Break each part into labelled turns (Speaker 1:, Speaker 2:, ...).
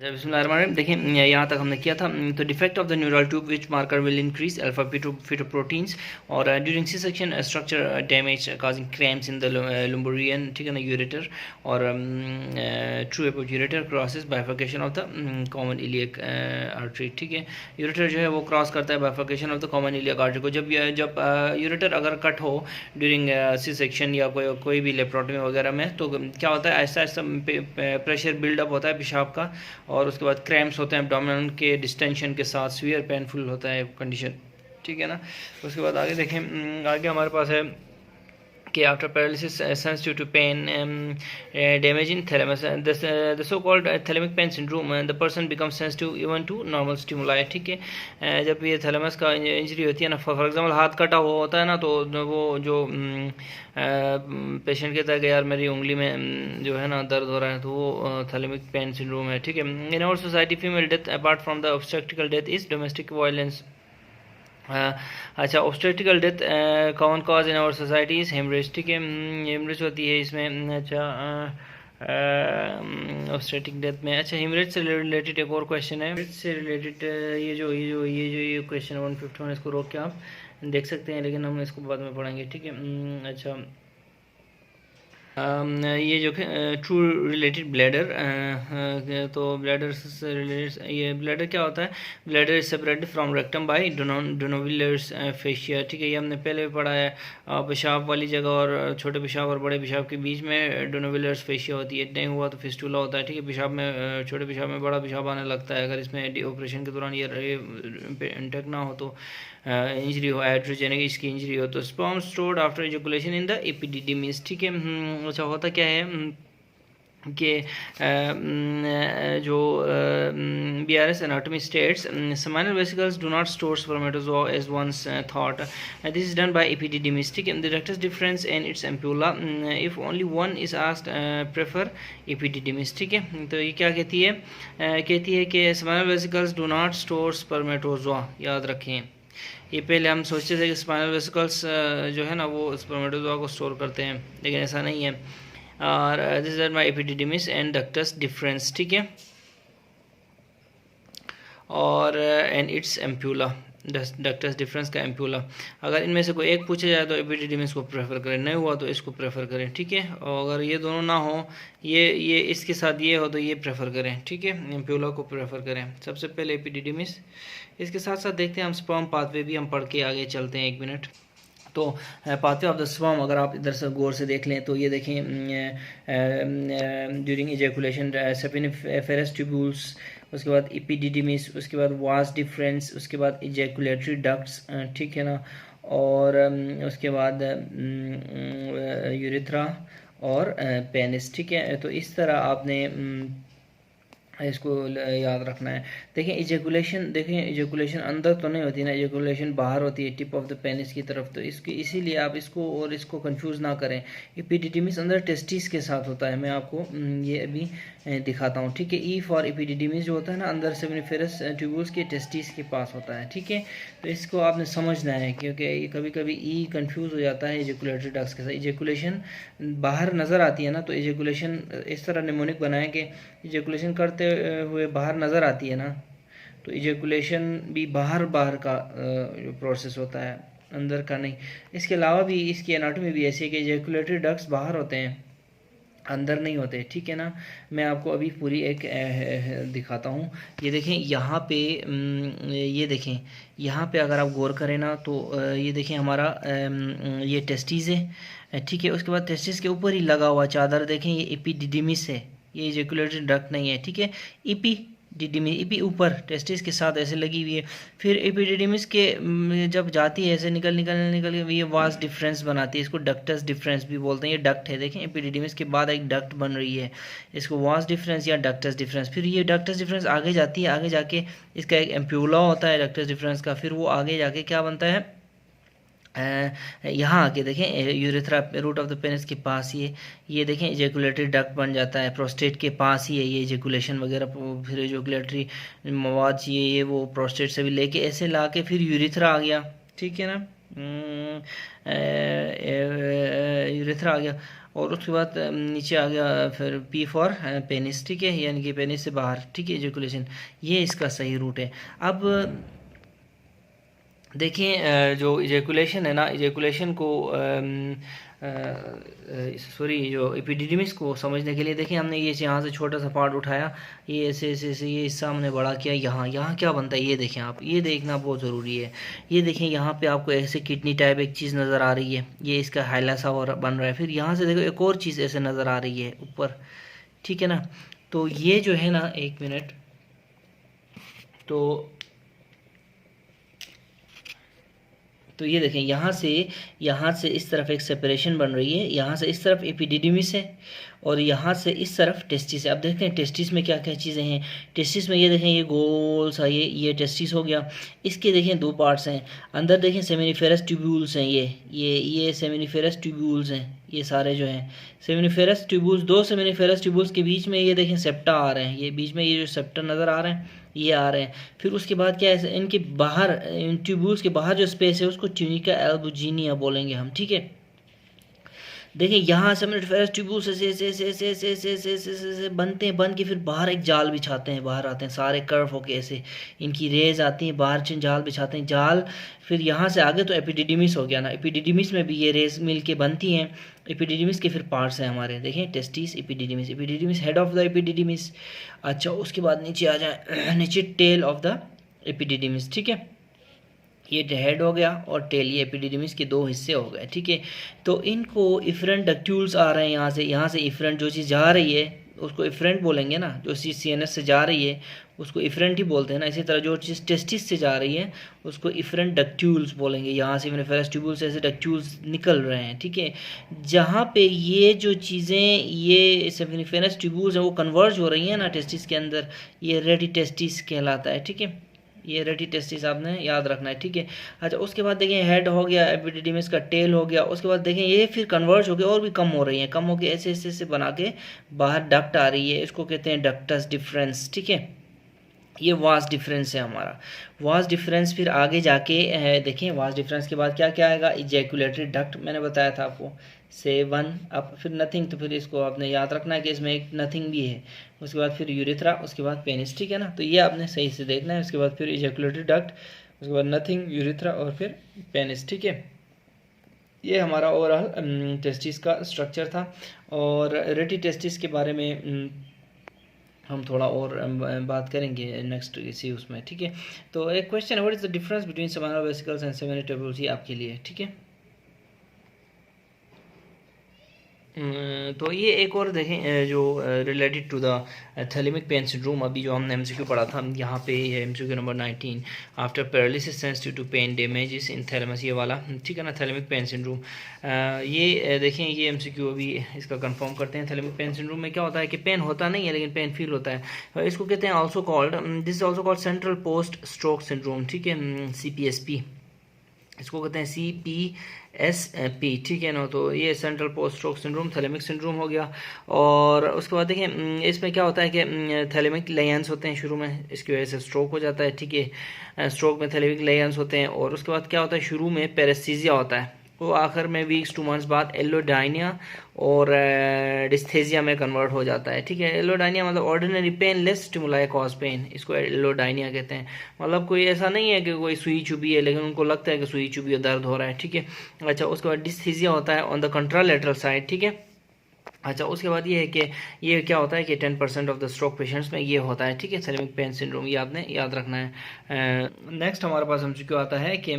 Speaker 1: बिस्मिल्लाहिर्रहमानिर्रहीम। देखिए यहाँ तक हमने किया था। तो defect of the neural tube which marker will increase alpha fetoproteins और during C section structure damage causing cramps in the lumbar region, ठीक है ना, यूरेटर और ट्रू एपोट ureter crosses bifurcation of the common iliac artery, ठीक है। Ureter जो है वो क्रॉस करता है bifurcation of the common iliac artery को। जब यूरेटर अगर कट हो ड्यूरिंग सी सेक्शन या कोई भी लेप्रोटमी वगैरह में, तो क्या होता है, ऐसा ऐसा प्रेशर बिल्डअप होता है पेशाब का, और उसके बाद क्रैम्प्स होते हैं एब्डोमिनल के डिस्टेंशन के साथ, सीवियर पेनफुल होता है कंडीशन, ठीक है ना। उसके बाद आगे देखें, आगे हमारे पास है कि after paralysis sensitive to pain damage in thalamus, the so called thalamic pain syndrome, the person becomes sensitive even to normal stimuli, ठीक है। जब ये थैलेमस का इंजरी होती है ना, फॉर एग्जांपल हाथ कटा हुआ होता है ना, तो वो जो पेशेंट कहता है कि यार मेरी उंगली में जो है ना दर्द हो रहा है, तो वो थैलेमिक पेन सिंड्रोम है, ठीक है। In our society female death apart from the obstetrical death is domestic violence. अच्छा, obstetrical death common cause in our society is haemorrhage, ठीक है, हेमरेज होती है इसमें। अच्छा, ऑब्स्टेट्रिक डेथ में, अच्छा, हेमरेज से रिलेटेड एक और क्वेश्चन है, हेमरेज से रिलेटेड ये क्वेश्चन 151, इसको रोक के आप देख सकते हैं, लेकिन हम इसको बाद में पढ़ेंगे, ठीक है। अच्छा, ये जो ट्रू रिलेटेड ब्लैडर, तो ब्लैडर से रिलेटेड, ये ब्लैडर क्या होता है, bladder is separated from rectum by Denonvilliers fascia, ठीक है। ये हमने पहले भी पढ़ा है, पेशाब वाली जगह और छोटे पेशाब और बड़े पेशाब के बीच में डोनोविलर्स फेशिया होती है। नहीं हुआ तो फिस्टुला होता है, ठीक है। पेशाब में, छोटे पेशाब में बड़ा पेशाब आने लगता है, अगर इसमें ऑपरेशन के दौरान ये इंटेक्ट ना हो, तो इंजरी हो, हाइड्रोजेनिक इसकी इंजरी हो, तो sperm stored after ejaculation in the epididymis, ठीक है। अच्छा, होता क्या है कि जो BRS anatomy states seminal vesicles do not store spermatozoa as once thought. This is done by epididymis, ठीक है। The ductus difference and its ampulla, if only one is asked, prefer epididymis, ठीक है। तो ये क्या कहती है, कहती है कि seminal vesicles do not store spermatozoa, याद रखें। ये पहले हम सोचते थे कि स्पाइनल वेसिकल्स जो है ना वो स्पर्मेटोजोआ को स्टोर करते हैं, लेकिन ऐसा नहीं है। और this is my epididymis and ductus difference, ठीक है, और and it's ampulla, ductus difference का एम्प्यूला। अगर इनमें से कोई एक पूछा जाए तो एपिडिडिमिस को प्रेफर करें, नहीं हुआ तो इसको प्रेफर करें, ठीक है। और अगर ये दोनों ना हो, ये इसके साथ ये हो, तो ये प्रेफर करें, ठीक है, एम्प्यूला को प्रेफर करें। सबसे पहले एपिडिडिमिस, इसके साथ साथ देखते हैं हम स्पर्म पाथवे भी हम पढ़ के आगे चलते हैं, 1 मिनट। तो पाथवे ऑफ द स्पर्म अगर आप इधर से गौर से देख लें, तो ये देखें, ड्यूरिंग इजैकुलेशन सेपिनिफेरस ट्यूब्यूल्स, उसके बाद एपिडिडिमिस, उसके बाद वास डिफरेंस, उसके बाद इजैकुलेटरी डक्ट्स, ठीक है ना, और उसके बाद यूरेथ्रा और पेनिस, ठीक है। तो इस तरह आपने इसको याद रखना है। देखें इजैकुलेशन अंदर तो नहीं होती ना, इजैकुलेशन बाहर होती है, टिप ऑफ द पेनिस की तरफ, तो इसकी इसीलिए आप इसको कंफ्यूज ना करें। एपिडिडिमिस अंदर टेस्टिस के साथ होता है, मैं आपको ये अभी दिखाता हूँ, ठीक है। ई फॉर एपिडिडिमिस जो होता है ना, अंदर सेमिनिफेरस ट्यूब्यूल्स के टेस्टिस के पास होता है, ठीक है। तो इसको आपने समझना है, क्योंकि कभी कभी ई कंफ्यूज हो जाता है इजैकुलेटरी डक्ट्स के साथ। इजैकुलेशन बाहर नज़र आती है ना, तो इजैकुलेशन इस तरह निमोनिक बनाएं कि इजैकुलेशन करते हुए बाहर नज़र आती है ना, तो इजैकुलेशन भी बाहर का प्रोसेस होता है, अंदर का नहीं। इसके अलावा भी इसकी एनाटॉमी भी ऐसी है कि इजैकुलेटरी डक्ट्स बाहर होते हैं, अंदर नहीं होते, ठीक है ना। मैं आपको अभी पूरी एक दिखाता हूँ। ये देखें यहाँ पे, ये देखें यहाँ पे अगर आप गौर करें ना, तो ये देखें हमारा ये टेस्टिस है, ठीक है। उसके बाद टेस्टिस के ऊपर ही लगा हुआ चादर देखें, ये एपिडिडिमिस है, ये इजैकुलेटरी डक्ट नहीं है, ठीक है। एपी ऊपर टेस्टिस के साथ ऐसे लगी हुई है, फिर एपिडिडिमिस के जब जाती है ऐसे निकल के ये वास डिफरेंस बनाती है, इसको डक्टस डिफरेंस भी बोलते हैं। ये डक्ट है, देखें एपिडिडिमिस के बाद एक डक्ट बन रही है, इसको वास डिफरेंस या डक्टस डिफरेंस। फिर ये डक्टस डिफरेंस आगे जाती है, आगे जाके इसका एक एम्प्यूला होता है डक्टस डिफरेंस का, फिर वो आगे जाके क्या बनता है, यहाँ आके देखें urethra root of the penis के पास ये देखें इजैकुलेटरी डक्ट बन जाता है, प्रोस्टेट के पास ही है ये इजैकुलेशन वगैरह। फिर इजैकुलेटरी मवाद चाहिए, ये वो प्रोस्टेट से भी लेके ऐसे ला के फिर यूरेथ्रा आ गया, ठीक है ना। यूरेथ्रा आ गया, और उसके बाद नीचे आ गया फिर पी फॉर पेनिस, ठीक है, यानी कि पेनिस से बाहर, ठीक है, इजैकुलेशन, ये इसका सही रूट है। अब देखें जो इजैकुलेशन है ना, इजैकुलेशन को सॉरी जो एपिडिडिमिस को समझने के लिए देखें, हमने ये यहाँ से छोटा सा पार्ट उठाया, ये ऐसे ऐसे ऐसे ये हिस्सा हमने बड़ा किया, यहाँ यहाँ क्या बनता है ये देखें आप, ये देखना बहुत ज़रूरी है। ये देखें यहाँ पे आपको ऐसे किडनी टाइप एक चीज़ नज़र आ रही है, ये इसका हाइला सा और बन रहा है। फिर यहाँ से देखो एक और चीज़ ऐसे नज़र आ रही है ऊपर, ठीक है ना। तो ये जो है ना, एक मिनट, तो ये देखें यहाँ से इस तरफ एक सेपरेशन बन रही है, यहाँ से इस तरफ एपिडिडिमिस है और यहाँ से इस तरफ टेस्टिस है। अब देखते हैं टेस्टिस में क्या क्या चीज़ें हैं। टेस्टिस में ये देखें, ये गोल सा ये टेस्टिस हो गया। इसके देखें दो पार्ट्स हैं, अंदर देखें सेमिनिफेरस ट्यूब्यूल्स हैं, ये सेमिनिफेरस ट्यूब्यूल्स हैं, ये सारे जो हैं सेमिनिफेरस ट्यूब्यूल्स। दो सेमिनिफेरस ट्यूब्यूल्स के बीच में ये देखें सेप्टा आ रहे हैं, ये बीच में ये जो सेप्टा नज़र आ रहे हैं ये आ रहे हैं। फिर उसके बाद क्या है, इनके बाहर, इन ट्यूब्यूल्स के बाहर जो स्पेस है उसको ट्यूनिका एल्बुजिनिया बोलेंगे हम, ठीक है। देखिए यहाँ सेमिनिफेरस ट्यूब्यूल्स ऐसे बनते हैं, बन के फिर बाहर एक जाल बिछाते हैं, बाहर आते हैं सारे कर्व होके, ऐसे इनकी रेज आती हैं बाहर, जाल बिछाते हैं जाल। फिर यहाँ से आगे तो एपिडिडिमिस हो गया ना, एपिडिडिमिस में भी ये रेज मिल के बनती हैं। एपिडिडिमिस के फिर पार्ट्स हैं हमारे, देखें testis, epididymis, epididymis head of the epididymis. अच्छा, उसके बाद नीचे आ जाए, नीचे टेल ऑफ द एपिडिडिमिस, ठीक है। ये हेड हो गया और टेल, ये एपिडिडिमिस के दो हिस्से हो गए, ठीक है। तो इनको इफरेंट डक्ट्यूल्स आ रहे हैं यहाँ से इफरेंट जो चीज़ जा रही है उसको इफरेंट बोलेंगे ना, जो चीज़ सीएनएस से जा रही है उसको इफरेंट ही बोलते हैं ना। इसी तरह जो चीज़ टेस्टिस से जा रही है उसको इफरेंट डक्ट्यूल्स बोलेंगे। यहाँ से सेमिनिफेरस ट्यूब्यूल्स ऐसे डक्ट्यूल्स निकल रहे हैं, ठीक है। जहाँ पे ये जो चीज़ें, ये सेमिनिफेरस ट्यूब्यूल्स हैं वो कन्वर्ज हो रही हैं ना टेस्टिस के अंदर, ये रेडी टेस्टिस कहलाता है, ठीक है। ये रेडी टेस्टिस आपने याद रखना है, ठीक है। अच्छा, उसके बाद देखें हेड हो गया, एपिडिडिमिस का टेल हो गया। उसके बाद देखें ये फिर कन्वर्ज हो गया और भी कम हो रही है, कम हो के ऐसे ऐसे ऐसे बना के बाहर डक्ट आ रही है, इसको कहते हैं डक्टस डिफरेंस, ठीक है। ये वास डिफरेंस है हमारा। वास डिफरेंस फिर आगे जाके देखें, वास डिफरेंस के बाद क्या क्या आएगा, इजैकुलेटरी डक्ट मैंने बताया था आपको, से वन, अब फिर नथिंग, तो फिर इसको आपने याद रखना है कि इसमें एक नथिंग भी है। उसके बाद फिर यूरेथ्रा, उसके बाद पेनिस, ठीक है ना। तो ये आपने सही से देखना है। उसके बाद फिर इजैकुलेटरी डक्ट, उसके बाद नथिंग, यूरेथ्रा और फिर पेनिस, ठीक है। ये हमारा ओवरऑल टेस्टिस का स्ट्रक्चर था। और रेटी टेस्टिस के बारे में हम थोड़ा और बात करेंगे नेक्स्ट इसी उसमें, ठीक है। तो एक क्वेश्चन है, what is the difference between seminal vesicles and seminal tubules, ये आपके लिए, ठीक है। तो ये एक और देखें जो related to the thalamic pain syndrome, अभी जो हमने एमसीक्यू पढ़ा था यहाँ पे MCQ number 19, after paralysis sensitive to pain damages in thalamus, ये वाला, ठीक है ना, थैलेमिक पेन सिंड्रोम। ये देखें, ये एमसीक्यू अभी इसका कंफर्म करते हैं। थैलेमिक पेन सिंड्रोम में क्या होता है कि पेन होता नहीं है लेकिन पेन फील होता है। इसको कहते हैं also called, this is also called central post stroke syndrome, ठीक है, CPSP, इसको कहते हैं CPSP, ठीक है ना। तो ये central post stroke syndrome thalamic syndrome हो गया। और उसके बाद देखें इसमें क्या होता है कि थैलेमिक लेयंस होते हैं शुरू में, इसकी वजह से स्ट्रोक हो जाता है, ठीक है। स्ट्रोक में थैलेमिक लेयंस होते हैं। और उसके बाद क्या होता है, शुरू में पैरेस्थीसिया होता है, वो आखिर में वीक्स 2 मंथ्स बाद एलोडाइनिया और डिस्थेजिया में कन्वर्ट हो जाता है, ठीक है। एलोडाइनिया मतलब ordinary pain less stimuli cause pain, इसको एलोडाइनिया कहते हैं। मतलब कोई ऐसा नहीं है कि कोई सुई चुभी है लेकिन उनको लगता है कि सुई चुभी और दर्द हो रहा है, ठीक है। अच्छा, उसके बाद डिस्थेजिया होता है ऑन द कंट्रालेटरल साइड, ठीक है। अच्छा, उसके बाद ये है कि ये क्या होता है कि 10% ऑफ द स्ट्रोक पेशेंट्स में ये होता है, ठीक है, थैलेमिक पेन सिंड्रोम, ये आपने याद रखना है। नेक्स्ट हमारे पास हमसे क्या आता है कि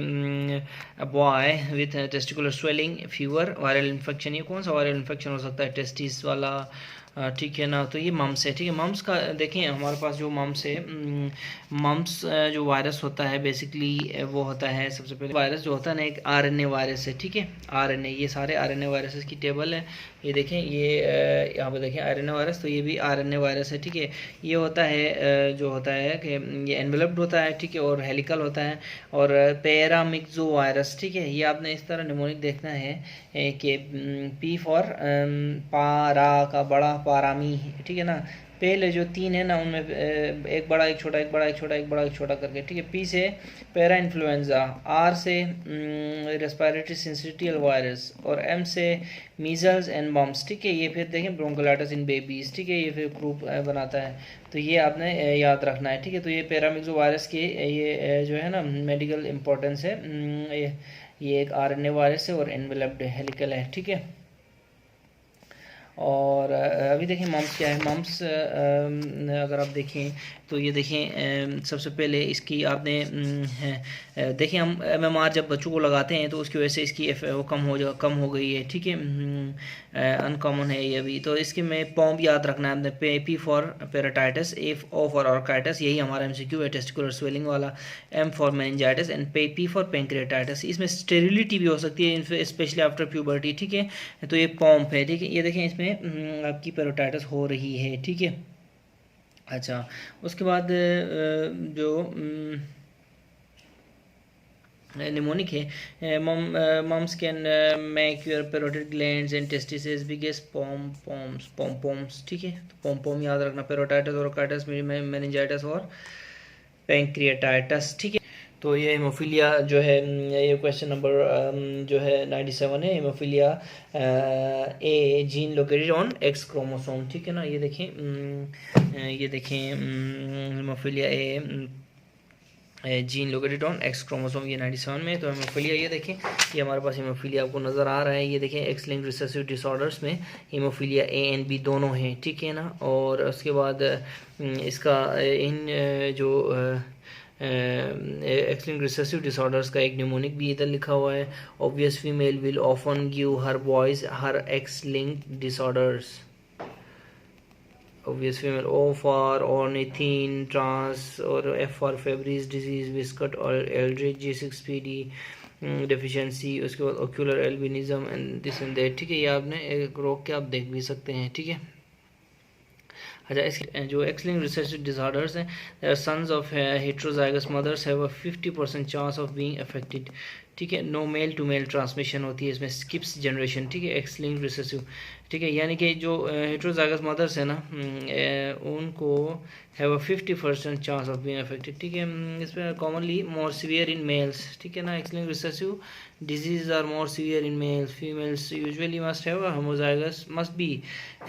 Speaker 1: boy with testicular swelling, fever, viral infection. ये कौन सा वायरल इन्फेक्शन हो सकता है, टेस्टिस वाला, ठीक है ना। तो ये मम्स है, ठीक है। मम्स का देखें हमारे पास जो मम्स है, मम्स जो वायरस होता है बेसिकली वो होता है, सबसे पहले वायरस जो होता है ना एक RNA वायरस है, ठीक है। RNA, ये सारे RNA वायरसेस की टेबल है, ये देखें, ये यहाँ पे देखें RNA वायरस, तो ये भी RNA वायरस है, ठीक है। ये होता है जो होता है कि ये एनवेलप्ड होता है, ठीक है, और हेलिकल होता है। और पैरामिक्सो वायरस, ठीक है, ये आपने इस तरह निमोनिक देखना है कि P फॉर पारा का बड़ा, पारामी, ठीक है ना, पहले जो 3 है ना उनमें एक बड़ा एक छोटा, एक बड़ा एक छोटा, एक बड़ा एक छोटा करके, ठीक है। पी से पैरा इन्फ्लुएंजा, आर से रेस्पिरेटरी सिंसिटियल वायरस, और एम से मीजल्स एंड मम्स, ठीक है। ये फिर देखें ब्रोंकोलाइटिस इन बेबीज़, ठीक है, ये फिर ग्रुप बनाता है। तो ये आपने याद रखना है, ठीक है। तो ये पैरामिक्सो वायरस की ये जो है ना मेडिकल इम्पोर्टेंस है। ये एक आरएनए वायरस है और एनवेलप्ड हेलिकल है, ठीक है। और अभी देखें मम्स क्या है। मम्स अगर आप देखें तो ये देखें सबसे पहले इसकी आपने देखें हम MMR जब बच्चों को लगाते हैं तो उसकी वजह से इसकी वो कम हो गई है, ठीक है। अनकॉमन है ये अभी। तो इसके में पॉम्प याद रखना है आपने, P for parotitis, O for orchitis, यही हमारा MCQ है टेस्टिकुलर स्वेलिंग वाला, M for meningitis and P for pancreatitis. इसमें स्टेरिलिटी भी हो सकती है स्पेशली आफ्टर प्यूबर्टी, ठीक है। तो ये पॉम्प है, ठीक है। ये देखें इसमें आपकी पेराटाइटिस हो रही है, ठीक है। अच्छा, उसके बाद जो निमोनिक है, mumps can make your parotid glands and testes biggest pomps, ठीक है। तो पॉम याद रखना, पेरोटाइटिस और ऑर्काइटिस, मेनिंजाइटिस और पेंक्रियाटाइटिस, ठीक है। तो ये हेमोफीलिया जो है, ये क्वेश्चन नंबर जो है 97 है। Haemophilia A gene located on x chromosome, ठीक है ना। ये देखें haemophilia A gene located on x chromosome, ये 97 में। तो हेमोफीलिया ये देखें, ये हमारे पास हेमोफीलिया आपको नज़र आ रहा है। ये देखें एक्स लिंक्ड रिसेसिव डिसऑर्डर्स में हेमोफीलिया A एंड B दोनों हैं, ठीक है ना। और उसके बाद इसका इन जो एक्स लिंक्ड रिसेसिव डिसऑर्डर्स का एक न्यूमोनिक भी इधर लिखा हुआ है। Obvious female will often give her boys her x linked disorders. obvious female, O for ornithine trans, और F for Fabry's disease, Wiskott और Eldridge G6PD deficiency, उसके बाद ocular albinism and this and that, ठीक है। ये आपने एक रोक के आप देख भी सकते हैं, ठीक है। अच्छा, इसके जो X-linked recessive disorders हैं, sons of heterozygous mothers have a 50% chance of being affected, ठीक है। No male to male transmission होती है इसमें, स्किप्स जनरेशन, ठीक है। X-linked recessive, ठीक है। यानी कि जो हेट्रोजाइगस मदर्स है ना उनको have a 50% chance of being affected, ठीक है। इसमें commonly more severe in males, ठीक है ना। X-linked recessive diseases are more severe in males. Females usually must have a homozygous,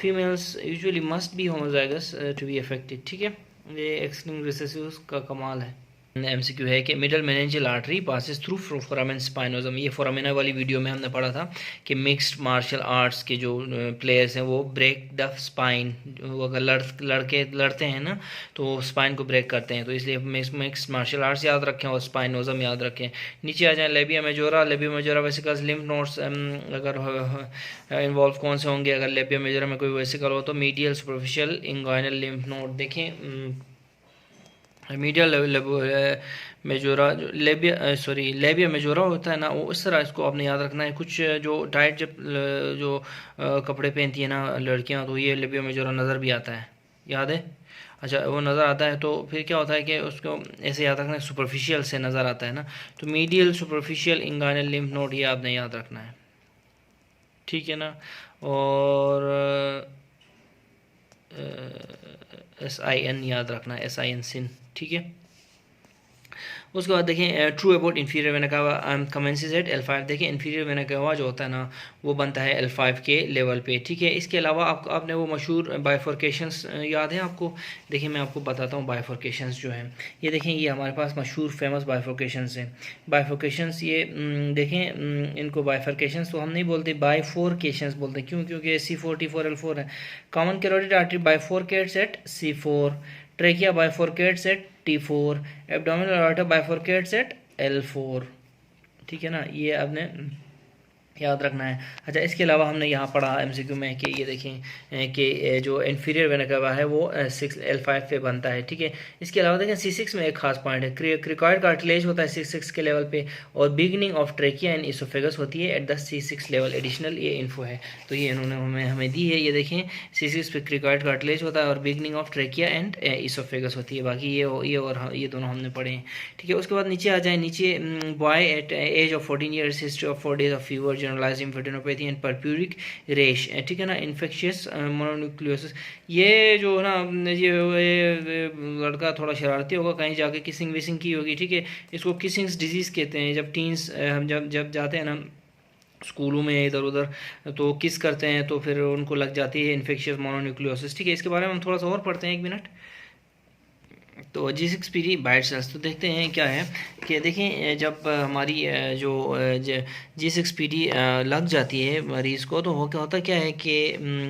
Speaker 1: females usually must be homozygous to be affected, ठीक है। ये X-linked recessive का कमाल है। MCQ है कि middle meningeal artery passes through foramen spinosum. ये foramina वाली वीडियो में हमने पढ़ा था कि मिक्स्ड मार्शल आर्ट्स के जो प्लेयर्स हैं वो ब्रेक द स्पाइन, वो अगर लड़ते हैं ना तो स्पाइन को ब्रेक करते हैं। तो इसलिए मिक्स्ड मार्शल आर्ट्स याद रखें और स्पाइनोजम याद रखें। नीचे आ जाएँ, labia majora vesicles, lymph nodes अगर इन्वॉल्व कौन से होंगे अगर लेबिया मेजोरा में कोई वेसिकल हो तो medial superficial inguinal lymph node. देखें मीडियल मेजोरा जो लेबिया मेजोरा होता है ना, वो इस तरह इसको आपने याद रखना है। कुछ जो टाइट जब जो कपड़े पहनती है ना लड़कियां, तो ये लेबिया मेजोरा नज़र भी आता है, याद है। अच्छा, वो नज़र आता है तो फिर क्या होता है कि उसको ऐसे याद रखना है, सुपरफिशियल से नज़र आता है ना, तो मीडियल सुपरफिशियल इंगाइनल लिम्फ नोड ये आपने याद रखना है, ठीक है ना। और SIN याद रखना है, SIN सिन, ठीक है। उसके बाद देखें true about inferior vena cava commences at L5। देखें इन्फीरियर वेना कावा जो होता है ना वो बनता है L5 के लेवल पे, ठीक है। इसके अलावा आपने वो मशहूर बाइफर्केशंस याद है आपको। देखिए मैं आपको बताता हूँ बाइफर्केशंस जो हैं, ये देखें ये हमारे पास मशहूर फेमस बाइफर्केशंस हैं। बाइफर्केशंस ये देखें इनको बाइफर्केशंस तो हम नहीं बोलते, बाइफोरकेशंस बोलते हैं। क्यों? क्योंकि C4 T4 L4 है। Common carotid artery bifurcates at C4, trachea bifurcates at T4, abdominal aorta bifurcates at L4, ठीक है ना। ये आपने याद रखना है। अच्छा, इसके अलावा हमने यहाँ पढ़ा MCQ में कि ये देखें कि जो इन्फीरियर वेना कावा है वो 6 L5 पे बनता है, ठीक है। इसके अलावा देखें C6 में एक खास पॉइंट है, क्रिकॉइड कार्टिलेज होता है C6 के लेवल पे, और beginning of trachea and oesophagus होती है at the C6 level. Additional ये इन्फो है तो ये इन्होंने हमें दी है। ये देखें C6 पे क्रिकॉइड कार्टिलेज होता है और beginning of trachea and oesophagus होती है। बाकी ये दोनों हमने पढ़े हैं, ठीक है। उसके बाद नीचे आ जाए, नीचे boy at age of 14 years, history of 4 days of fever generalised lymphadenopathy and purpuric rash, ठीक है ना, इन्फेक्शियस मोनोन्यूक्लियोसिस। ये जो ना ये लड़का थोड़ा शरारती होगा, कहीं जाके किसिंग विसिंग की होगी, ठीक है, इसको किसिंग्स डिजीज़ कहते हैं। जब टीन्स हम जब जाते हैं ना स्कूलों में इधर उधर तो किस करते हैं तो फिर उनको लग जाती है इन्फेक्शियस मोनोन्यूक्लियोसिस, ठीक है। इसके बारे में हम थोड़ा सा और पढ़ते हैं, 1 मिनट। तो G6PD बाइट सेल्स, तो देखते हैं क्या है कि देखें जब हमारी जो G6PD लग जाती है मरीज़ को, तो क्या होता क्या है कि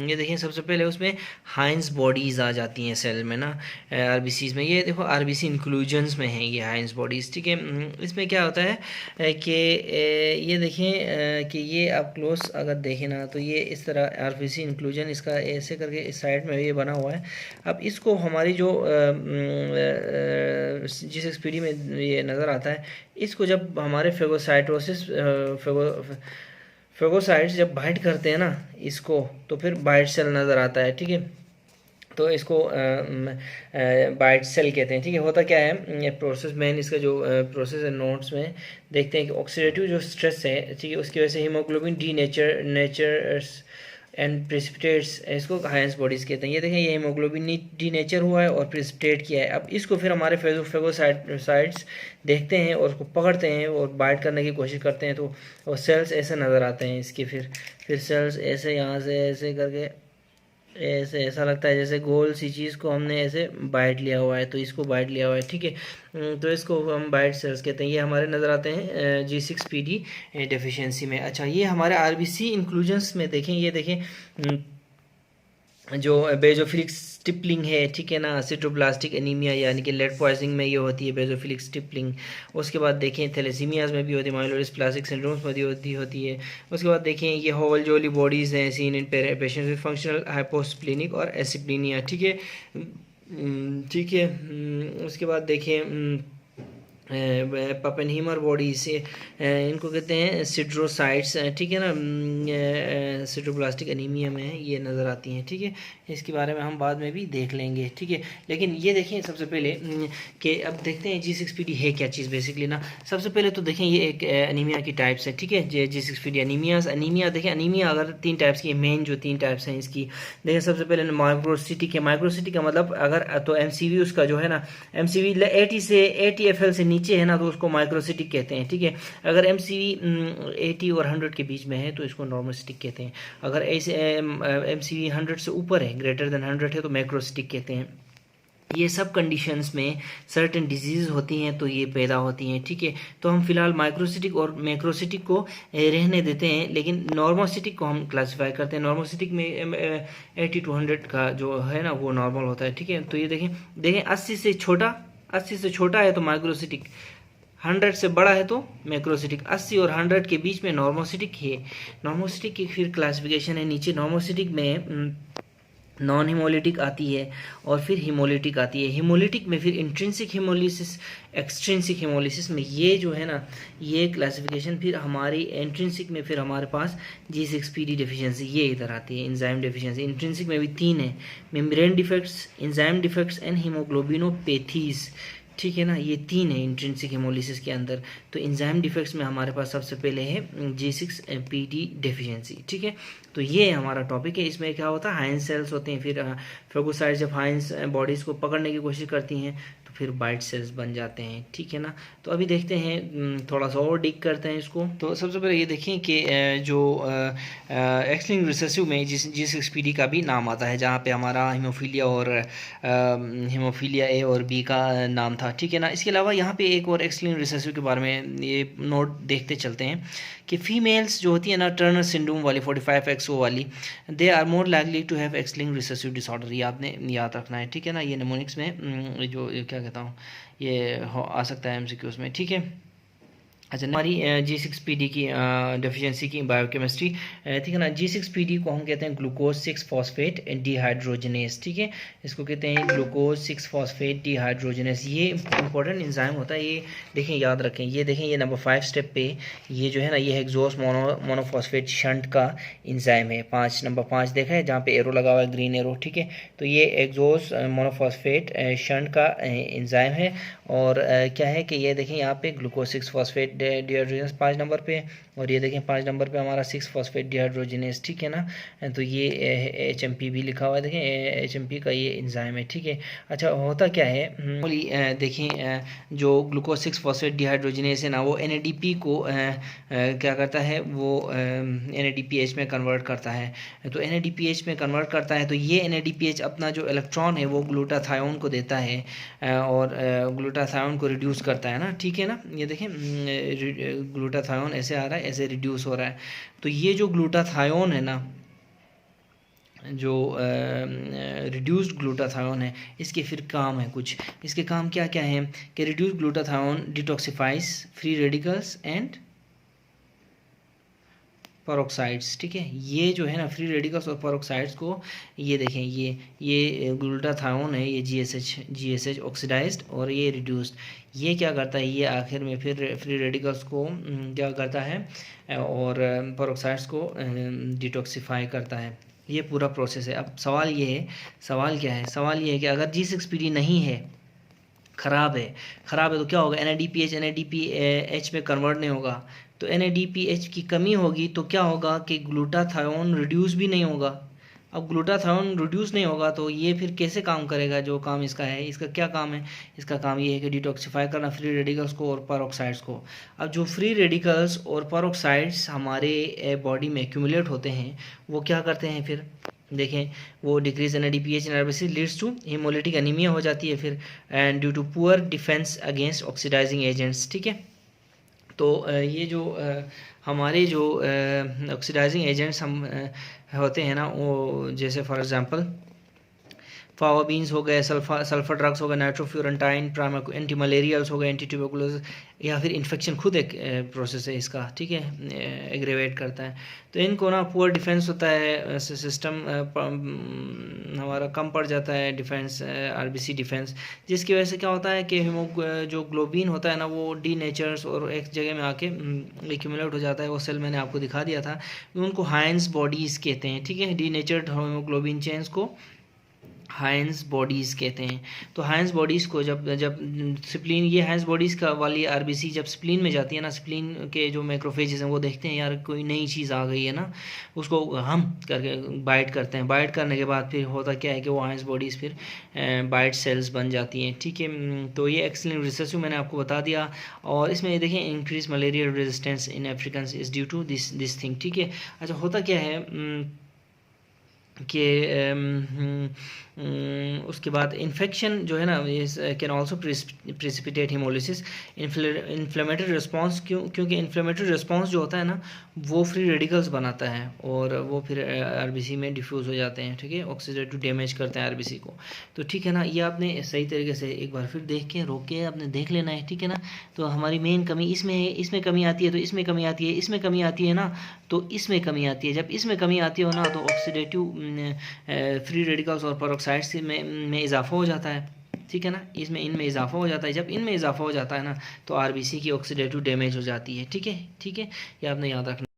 Speaker 1: ये देखें सबसे पहले उसमें हाइंस बॉडीज़ आ जाती हैं सेल में ना, RBCs में। ये देखो RBC इंक्लूजन्स में है ये हाइंस बॉडीज़, ठीक है। इसमें क्या होता है कि ये देखें कि ये आप क्लोज अगर देखें ना तो ये इस तरह RBC इंक्लूजन इसका ऐसे करके इस साइड में ये बना हुआ है। अब इसको हमारी जो G6PD में ये नज़र आता है, इसको जब हमारे फेगोसाइट्स जब बाइट करते हैं ना इसको, तो फिर बाइट सेल नज़र आता है, ठीक है। तो इसको बाइट सेल कहते हैं, ठीक है। होता क्या है प्रोसेस में, इसका जो प्रोसेस है नोट्स में देखते हैं कि ऑक्सीडेटिव जो स्ट्रेस है, ठीक है, उसकी वजह से हीमोग्लोबिन नेचर एंड प्रेसिपिटेट्स, इसको हाइंस बॉडीज़ कहते हैं। ये देखें ये हीमोग्लोबिन डी नेचर हुआ है और प्रेसिपिटेट किया है। अब इसको फिर हमारे फेगोसाइट्स देखते हैं और उसको पकड़ते हैं और बाइट करने की कोशिश करते हैं, तो वो सेल्स ऐसे नज़र आते हैं इसके। फिर सेल्स ऐसे यहाँ से ऐसे करके ऐसे ऐसा लगता है जैसे गोल सी चीज़ को हमने ऐसे बाइट लिया हुआ है, तो इसको बाइट लिया हुआ है, ठीक है। तो इसको हम बाइट सेल्स कहते हैं। ये हमारे नज़र आते हैं G6PD डेफिशिएंसी में। अच्छा, ये हमारे RBC इंक्लूजन्स में देखें, ये देखें जो बेजोफिलिक स्टिपलिंग है, ठीक है ना, सिट्रोब्लास्टिक एनीमिया यानी कि लेड पॉइजनिंग में ये होती है बेजोफिलिक स्टिपलिंग। उसके बाद देखें थैलेसीमियाज में भी होती है, माइलोडिस्प्लास्टिक सिंड्रोम्स में होती है। उसके बाद देखें ये होवल जोली बॉडीज़ हैं seen in patients with functional hyposplenic और एसिप्लिनिया, ठीक है, ठीक है। उसके बाद देखें पपेनहीमर बॉडी से इनको कहते हैं सिट्रोसाइट्स, ठीक है ना, सिट्रोब्लास्टिक एनीमिया में ये नज़र आती हैं, ठीक है। इसके बारे में हम बाद में भी देख लेंगे, ठीक है। लेकिन ये देखें सबसे पहले कि अब देखते हैं G6PD है क्या चीज़ बेसिकली ना। सबसे पहले तो देखें ये एक एनीमिया की टाइप्स है, ठीक है। G6PD एनीमिया देखें, एनीमिया अगर 3 टाइप्स की, मेन जो 3 टाइप्स हैं इसकी देखें। सबसे पहले माइक्रोसिटिक है। माइक्रोसिटिक का मतलब अगर तो MCV उसका जो है ना, MCV 80 FL से नीचे है ना तो उसको माइक्रोसिटिक कहते हैं, ठीक है। अगर MCV 80 और 100 के बीच में है तो इसको नॉर्मोसिटिक कहते हैं। अगर ऐसे MCV 100 से ऊपर है, ग्रेटर देन 100 है, तो मैक्रोसिटिक कहते हैं। ये सब कंडीशंस में सर्टेन डिजीज़ होती हैं तो ये पैदा होती हैं, ठीक है। तो हम फिलहाल माइक्रोसिटिक और मैक्रोसिटिक को रहने देते हैं, लेकिन नॉर्मोसिटिक को हम क्लासिफाई करते हैं। नॉर्मोसिटिक में 80 to 100 का जो है ना वो नॉर्मल होता है, ठीक है। तो ये देखें 80 से छोटा है तो माइक्रोसिटिक, 100 से बड़ा है तो मैक्रोसिटिक, 80 और 100 के बीच में नॉर्मोसिटिक है। नॉर्मोसिटिक की फिर क्लासिफिकेशन है नीचे। नॉर्मोसिटिक में नॉन हीमोलिटिक आती है और फिर हीमोलिटिक आती है। हीमोलिटिक में फिर इंट्रिंसिक हीमोलिसिस, एक्सट्रिंसिक हीमोलिसिस में ये जो है ना ये क्लासिफिकेशन फिर हमारी इंट्रिंसिक में फिर हमारे पास G6PD डेफिशिएंसी ये इधर आती है, एंजाइम डेफिशिएंसी। इंट्रिंसिक में भी 3 है, membrane defects, enzyme defects and haemoglobinopathies, ठीक है ना, ये 3 है इंट्रिंसिक हेमोलिसिस के अंदर। तो एंजाइम डिफेक्ट्स में हमारे पास सबसे पहले है G6PD डेफिशिएंसी, ठीक है। तो ये हमारा टॉपिक है। इसमें क्या होता है, हाइंस सेल्स होते हैं, फिर फेगोसाइट्स जब हाइंस बॉडीज़ को पकड़ने की कोशिश करती हैं तो फिर बाइट सेल्स बन जाते हैं, ठीक है ना। तो अभी देखते हैं थोड़ा सा और डिग करते हैं इसको। तो सबसे पहले ये देखें कि जो एक्स-लिंक्ड रिसेसिव में G6PD का भी नाम आता है, जहाँ पे हमारा हीमोफीलिया और हीमोफीलिया A और B का नाम था, ठीक है ना। इसके अलावा यहाँ पे एक और एक्स-लिंक्ड रिसेसिव के बारे में ये नोट देखते चलते हैं कि फीमेल्स जो होती है ना टर्नर सिंड्रोम वाली 45XO वाली, they are more likely to have X linked recessive disorder. ये आपने याद रखना है, ठीक है ना। ये निमोनिक्स में जो क्या कहता हूँ ये आ सकता है MCQs में, ठीक है। अच्छा, हमारी G6PD की डेफिशिएंसी की बायोकेमिस्ट्री, ठीक है ना। G6PD को हम कहते हैं ग्लूकोज 6 फॉस्फेट डिहाइड्रोजनेस, ठीक है। इसको कहते हैं ग्लूकोज 6 फॉस्फेट डिहाइड्रोजनेस। ये इंपॉर्टेंट एंजाइम होता है, ये देखें याद रखें। ये देखें ये नंबर 5 स्टेप पे ये जो है ना ये हेक्सोस मोनोफॉस्फेट शंट का एंजाइम है। नंबर 5 देखा है जहाँ पे एरो लगा हुआ है, ग्रीन एरो, ठीक है। तो ये हेक्सोस मोनोफॉस्फेट शंट का एंजाइम है। और क्या है कि ये देखें यहाँ पे ग्लूकोज 6 फॉस्फेट डिहाइड्रोजनेस 5 नंबर पे, और ये देखें 5 नंबर पे हमारा 6 फॉस्फेट डिहाइड्रोजिनेज, ठीक है ना। तो ये HMP भी लिखा हुआ है, देखें HMP का ये एंजाइम है, ठीक है। अच्छा होता क्या है, देखें जो ग्लूकोज 6 फॉस्फेट डिहाइड्रोजिनेज है ना, वो NADP को क्या करता है, वो NADPH में कन्वर्ट करता है। तो NADPH में कन्वर्ट करता है, तो ये NADPH अपना जो इलेक्ट्रॉन है वो ग्लूटाथायोन को देता है और ग्लूटाथायोन को रिड्यूस करता है ना, ठीक है ना। ये देखें ग्लूटाथायोन ऐसे आ रहा है, ऐसे रिड्यूस हो रहा है। तो ये जो ग्लूटाथायोन है ना, जो रिड्यूस्ड ग्लूटाथायोन है, इसके फिर काम है कुछ, इसके काम क्या क्या हैं कि reduced glutathione detoxifies free radicals and peroxides, ठीक है। ये जो है ना फ्री रेडिकल्स और पेरोक्साइड्स को, ये देखें ये ग्लूटाथायोन है, ये GSH ऑक्सीडाइज्ड और ये रिड्यूस्ड, ये क्या करता है, ये आखिर में फिर फ्री रेडिकल्स को क्या करता है और पेरोक्साइड्स को डिटॉक्सिफाई करता है। ये पूरा प्रोसेस है। अब सवाल ये है, सवाल क्या है, सवाल ये है कि अगर G6PD नहीं है, ख़राब है तो क्या होगा, NADPH में कन्वर्ट नहीं होगा, तो NADPH की कमी होगी तो क्या होगा कि ग्लूटाथायोन रिड्यूस भी नहीं होगा। अब ग्लूटाथायोन रिड्यूस नहीं होगा तो ये फिर कैसे काम करेगा, जो काम इसका है, इसका क्या काम है, इसका काम ये है कि डिटॉक्सिफाई करना फ्री रेडिकल्स को और पेरोक्साइड्स को। अब जो फ्री रेडिकल्स और पेरोक्साइड्स हमारे बॉडी में एक्यूमुलेट होते हैं, वो क्या करते हैं फिर, देखें वो decrease NADPH in RBC leads to haemolytic anaemia हो जाती है फिर, and due to poor defence against oxidising agents, ठीक है। तो ये जो हमारे जो ऑक्सीडाइजिंग एजेंट्स हम होते हैं ना, वो जैसे फॉर एग्जांपल फावाबीन्स हो गए, सल्फर ड्रग्स हो गए, नाइट्रोफ्यूरेंटाइन, एंटी मलेरियल्स हो गए, एंटी ट्यूबरकुलोसिस, या फिर इन्फेक्शन खुद एक प्रोसेस है इसका, ठीक है, एग्रेवेट करता है। तो इनको ना पुअर डिफेंस होता है, सिस्टम हमारा कम पड़ जाता है, डिफेंस RBC डिफेंस, जिसकी वजह से क्या होता है कि जो ग्लोबिन होता है ना, वो डीनेचर्स और एक जगह में आके एक्यूमुलेट हो जाता है। वो सेल मैंने आपको दिखा दिया था, उनको हाइंस बॉडीज़ कहते हैं, ठीक है। डीनेचर्ड हीमोग्लोबिन चेन्स को हाइंस बॉडीज़ कहते हैं। तो हाइंस बॉडीज़ को जब स्प्लीन, ये हाइंस बॉडीज़ का वाली RBC जब स्प्लीन में जाती है ना, स्प्लीन के जो मैक्रोफेजेस हैं वो देखते हैं यार कोई नई चीज़ आ गई है ना, उसको हम करके बाइट करते हैं। बाइट करने के बाद फिर होता क्या है कि वो हाइंस बॉडीज़ फिर बाइट सेल्स बन जाती हैं, ठीक है। तो ये एक्सलिन रिसर्च मैंने आपको बता दिया। और इसमें ये देखें increase malaria resistance in Africans is due to this thing, ठीक है। अच्छा होता क्या है कि उसके बाद इन्फेक्शन जो है ना, can also precipitate haemolysis, inflammatory response, क्योंकि इन्फ्लेमेटरी रिस्पॉन्स जो होता है ना, वो फ्री रेडिकल्स बनाता है और वो फिर RBC में डिफ्यूज़ हो जाते हैं, ठीक है, ऑक्सीडेटिव डैमेज करते हैं RBC को। तो ठीक है ना, ये आपने सही तरीके से एक बार फिर देख के रोक के आपने देख लेना है, ठीक है ना। तो हमारी मेन कमी इसमें है, इसमें कमी आती है तो इसमें कमी आती है, इसमें कमी आती है ना तो इसमें कमी आती है। जब इसमें कमी आती हो ना तो ऑक्सीडेटिव फ्री रेडिकल्स और पेरोक्साइड्स में इजाफा हो जाता है, ठीक है ना, इसमें इनमें इजाफा हो जाता है। जब इनमें इजाफा हो जाता है ना तो RBC की ऑक्सीडेटिव डैमेज हो जाती है, ठीक है, ठीक है, ये आपने याद रखना।